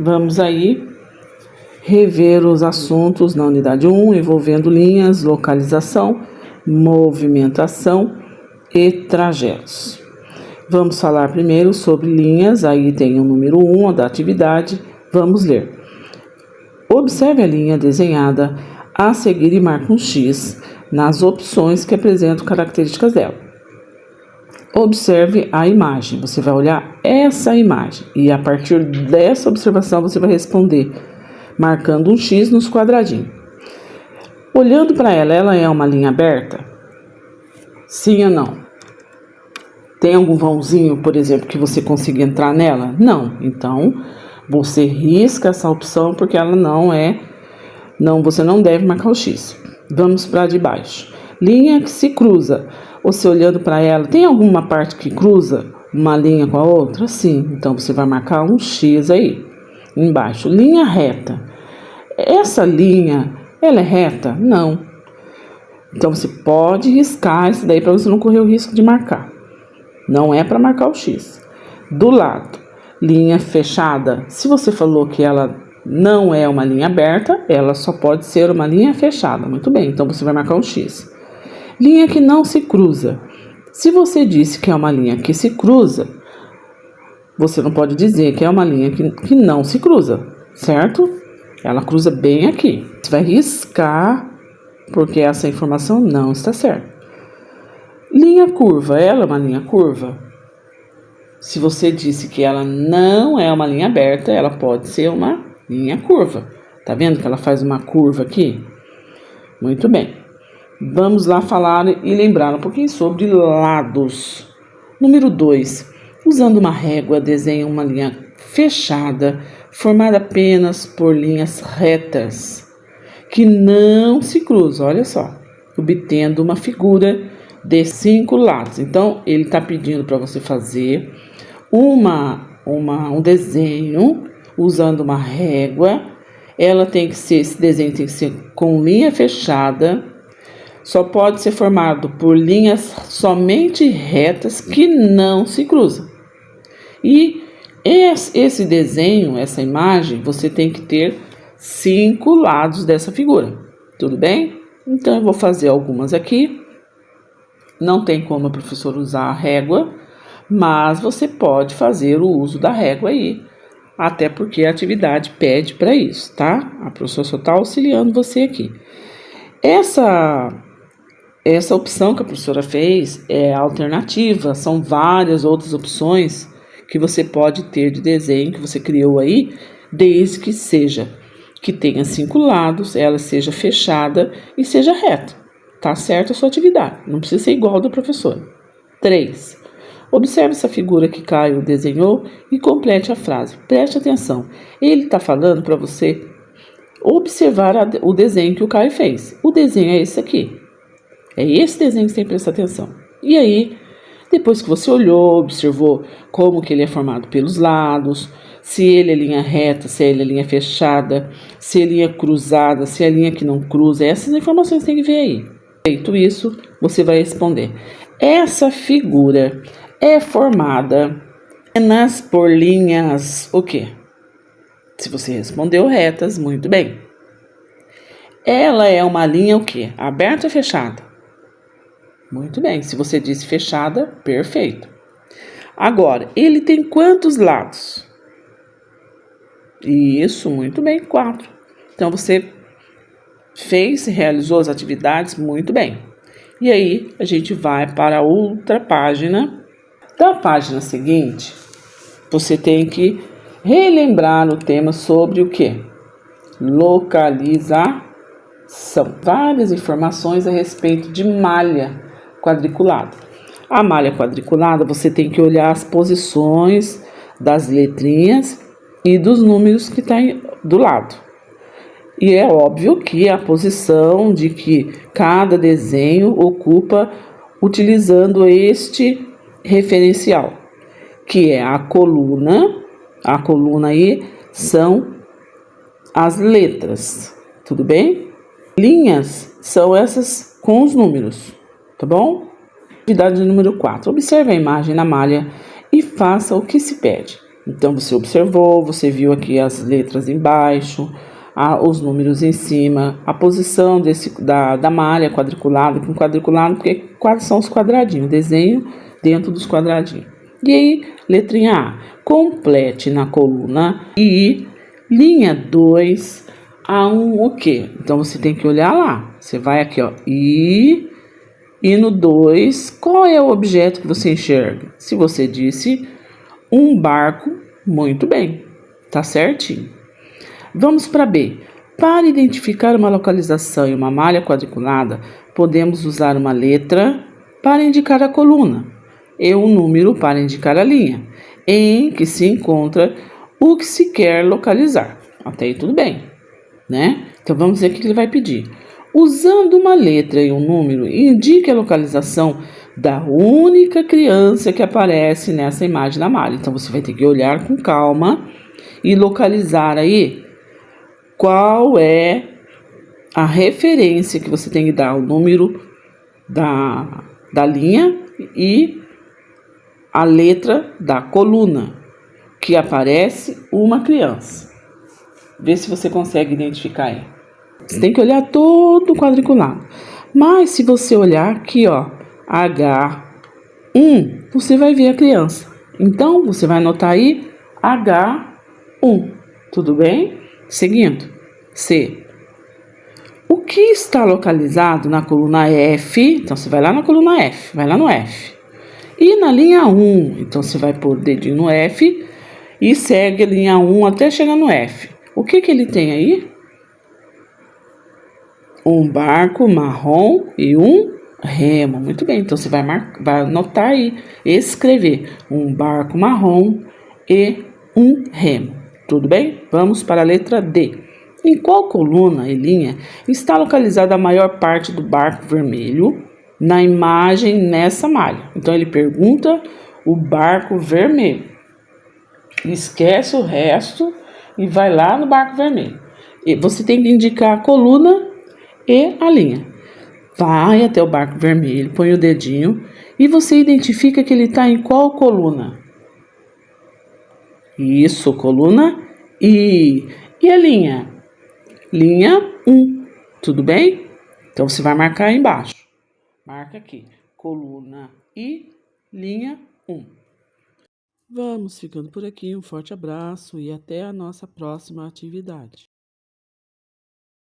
Vamos aí rever os assuntos na unidade 1, envolvendo linhas, localização, movimentação e trajetos. Vamos falar primeiro sobre linhas, aí tem o número 1 da atividade. Vamos ler. Observe a linha desenhada a seguir e marque um X nas opções que apresentam características dela. Observe a imagem, você vai olhar essa imagem e a partir dessa observação você vai responder, marcando um X nos quadradinhos. Olhando para ela, ela é uma linha aberta? Sim ou não? Tem algum vãozinho, por exemplo, que você consiga entrar nela? Não. Então, você risca essa opção porque ela não é... você não deve marcar o X. Vamos para a de baixo. Linha que se cruza. Você olhando para ela, tem alguma parte que cruza uma linha com a outra? Sim. Então, você vai marcar um X aí, embaixo. Linha reta. Essa linha, ela é reta? Não. Então, você pode riscar isso daí para você não correr o risco de marcar. Não é para marcar o X. Do lado, linha fechada. Se você falou que ela não é uma linha aberta, ela só pode ser uma linha fechada. Muito bem, então você vai marcar um X. Linha que não se cruza. Se você disse que é uma linha que se cruza, você não pode dizer que é uma linha que não se cruza, certo? Ela cruza bem aqui. Você vai riscar, porque essa informação não está certa. Linha curva. Ela é uma linha curva? Se você disse que ela não é uma linha aberta, ela pode ser uma linha curva. Tá vendo que ela faz uma curva aqui? Muito bem. Vamos lá falar e lembrar um pouquinho sobre lados. Número 2. Usando uma régua, desenhe uma linha fechada, formada apenas por linhas retas, que não se cruzam. Olha só, obtendo uma figura de 5 lados. Então, ele está pedindo para você fazer um desenho usando uma régua. Esse desenho tem que ser com linha fechada. Só pode ser formado por linhas somente retas que não se cruzam. E esse desenho, essa imagem, você tem que ter 5 lados dessa figura. Tudo bem? Então, eu vou fazer algumas aqui. Não tem como a professora usar a régua, mas você pode fazer o uso da régua aí. Até porque a atividade pede para isso, tá? A professora só está auxiliando você aqui. Essa opção que a professora fez é alternativa, são várias outras opções que você pode ter de desenho que você criou aí, desde que tenha 5 lados, ela seja fechada e seja reta. Tá certo a sua atividade, não precisa ser igual ao da professora. 3. Observe essa figura que Caio desenhou e complete a frase. Preste atenção, ele está falando para você observar o desenho que o Caio fez. O desenho é esse aqui. É esse desenho que você tem que prestar atenção. E aí, depois que você olhou, observou como que ele é formado pelos lados, se ele é linha reta, se ele é linha fechada, se é linha cruzada, se é linha que não cruza, essas informações você tem que ver aí. Feito isso, você vai responder. Essa figura é formada apenas por linhas o quê? Se você respondeu retas, muito bem. Ela é uma linha o quê? Aberta ou fechada? Muito bem, se você disse fechada, perfeito. Agora, ele tem quantos lados? Isso, muito bem, 4. Então, você realizou as atividades muito bem. E aí, a gente vai para a outra página. Da página seguinte, você tem que relembrar o tema sobre o quê? Localização. Várias informações a respeito de malha quadriculada. A malha quadriculada, você tem que olhar as posições das letrinhas e dos números que estão do lado. E é óbvio que a posição de que cada desenho ocupa utilizando este referencial, que é a coluna. A coluna aí são as letras, tudo bem? Linhas são essas com os números, tá bom? Atividade número 4. Observe a imagem na malha e faça o que se pede. Então, você observou, você viu aqui as letras embaixo, os números em cima, a posição da malha quadriculada, com quadriculado, porque quais são os quadradinhos, desenho dentro dos quadradinhos. E aí, letrinha A, complete na coluna I, linha 2, A1, o quê? Então, você tem que olhar lá. Você vai aqui, ó, e no 2, qual é o objeto que você enxerga? Se você disse um barco, muito bem, tá certinho. Vamos para B. Para identificar uma localização em uma malha quadriculada, podemos usar uma letra para indicar a coluna e um número para indicar a linha em que se encontra o que se quer localizar. Até aí tudo bem, né? Então vamos ver o que ele vai pedir. Usando uma letra e um número, indique a localização da única criança que aparece nessa imagem da malha. Então você vai ter que olhar com calma e localizar aí qual é a referência que você tem que dar, o número da linha e a letra da coluna que aparece uma criança. Vê se você consegue identificar aí. Você tem que olhar todo quadriculado. Mas se você olhar aqui, ó, H1, você vai ver a criança. Então, você vai anotar aí H1. Tudo bem? Seguindo. C. O que está localizado na coluna F? Então, você vai lá na coluna F. Vai lá no F. E na linha 1, então você vai pôr o dedinho no F e segue a linha 1 até chegar no F. O que ele tem aí? Um barco marrom e um remo. Muito bem, então você vai anotar aí, escrever um barco marrom e um remo. Tudo bem? Vamos para a letra D. Em qual coluna e linha está localizada a maior parte do barco vermelho na imagem nessa malha? Então ele pergunta o barco vermelho. Esquece o resto e vai lá no barco vermelho. E você tem que indicar a coluna e a linha. Vai até o barco vermelho, põe o dedinho e você identifica que ele está em qual coluna? Isso, coluna I. E a linha? Linha 1. Tudo bem? Então você vai marcar aí embaixo. Marca aqui, coluna I, linha 1. Vamos ficando por aqui. Um forte abraço e até a nossa próxima atividade.